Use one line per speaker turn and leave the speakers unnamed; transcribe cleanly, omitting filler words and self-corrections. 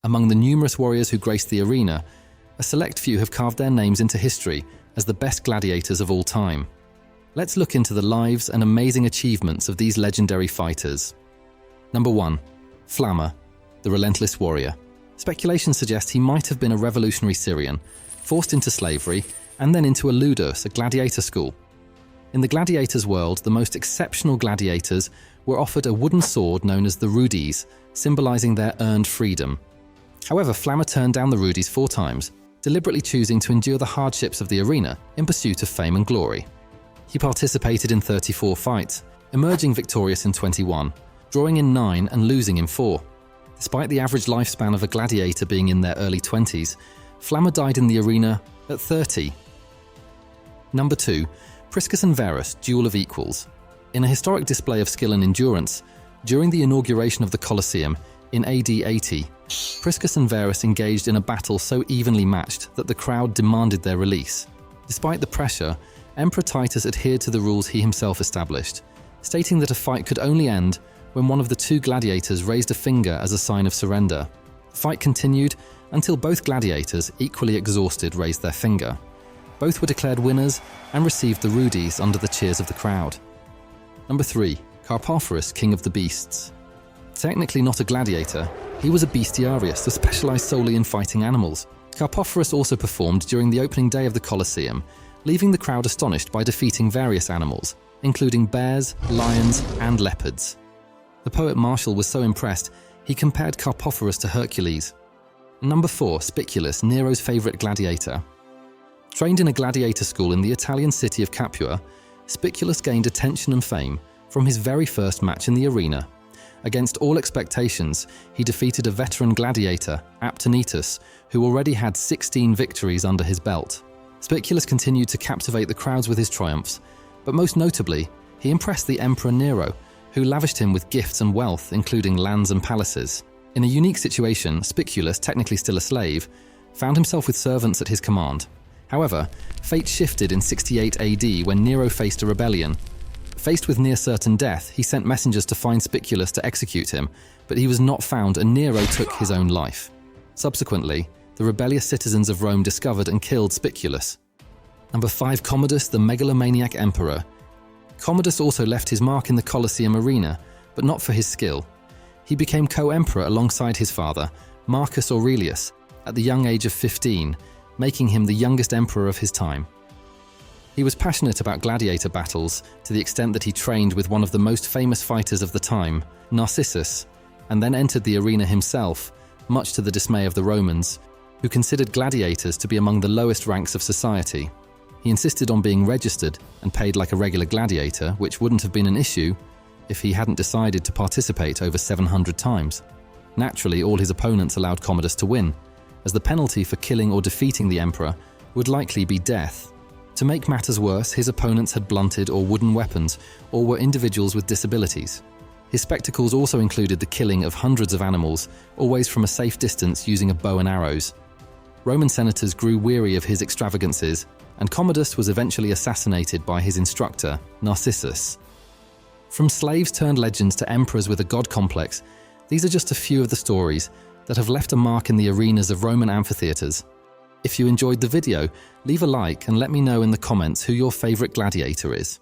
Among the numerous warriors who graced the arena, a select few have carved their names into history as the best gladiators of all time. Let's look into the lives and amazing achievements of these legendary fighters. Number 1. Flamma, the Relentless warrior. Speculation suggests he might have been a revolutionary Syrian, forced into slavery, and then into a ludus, a gladiator school. In the gladiators' world, the most exceptional gladiators were offered a wooden sword known as the rudis, symbolizing their earned freedom. However, Flamma turned down the rudis 4 times, deliberately choosing to endure the hardships of the arena in pursuit of fame and glory. He participated in 34 fights, emerging victorious in 21, drawing in 9 and losing in 4. Despite the average lifespan of a gladiator being in their early 20s, Flamma died in the arena at 30. Number 2. Priscus and Verus, Duel of Equals. In a historic display of skill and endurance, during the inauguration of the Colosseum in AD 80, Priscus and Verus engaged in a battle so evenly matched that the crowd demanded their release. Despite the pressure, Emperor Titus adhered to the rules he himself established, stating that a fight could only end when one of the 2 gladiators raised a finger as a sign of surrender. The fight continued until both gladiators, equally exhausted, raised their finger. Both were declared winners and received the rudis under the cheers of the crowd. Number 3. Carpophorus, King of the Beasts. Technically not a gladiator, he was a bestiarius who specialized solely in fighting animals. Carpophorus also performed during the opening day of the Colosseum, leaving the crowd astonished by defeating various animals, including bears, lions, and leopards. The poet Martial was so impressed, he compared Carpophorus to Hercules. Number 4. Spiculus, Nero's favorite gladiator. Trained in a gladiator school in the Italian city of Capua, Spiculus gained attention and fame from his very first match in the arena. Against all expectations, he defeated a veteran gladiator, Aptonetus, who already had 16 victories under his belt. Spiculus continued to captivate the crowds with his triumphs, but most notably, he impressed the Emperor Nero, who lavished him with gifts and wealth, including lands and palaces. In a unique situation, Spiculus, technically still a slave, found himself with servants at his command. However, fate shifted in 68 AD when Nero faced a rebellion. Faced with near-certain death, he sent messengers to find Spiculus to execute him, but he was not found and Nero took his own life. Subsequently, the rebellious citizens of Rome discovered and killed Spiculus. Number 5. Commodus, the megalomaniac emperor. Commodus also left his mark in the Colosseum arena, but not for his skill. He became co-emperor alongside his father, Marcus Aurelius, at the young age of 15, making him the youngest emperor of his time. He was passionate about gladiator battles to the extent that he trained with one of the most famous fighters of the time, Narcissus, and then entered the arena himself, much to the dismay of the Romans, who considered gladiators to be among the lowest ranks of society. He insisted on being registered and paid like a regular gladiator, which wouldn't have been an issue if he hadn't decided to participate over 700 times. Naturally, all his opponents allowed Commodus to win, as the penalty for killing or defeating the emperor would likely be death. To make matters worse, his opponents had blunted or wooden weapons, or were individuals with disabilities. His spectacles also included the killing of hundreds of animals, always from a safe distance using a bow and arrows. Roman senators grew weary of his extravagances, and Commodus was eventually assassinated by his instructor, Narcissus. From slaves turned legends to emperors with a god complex, these are just a few of the stories that have left a mark in the arenas of Roman amphitheaters. If you enjoyed the video, leave a like and let me know in the comments who your favorite gladiator is.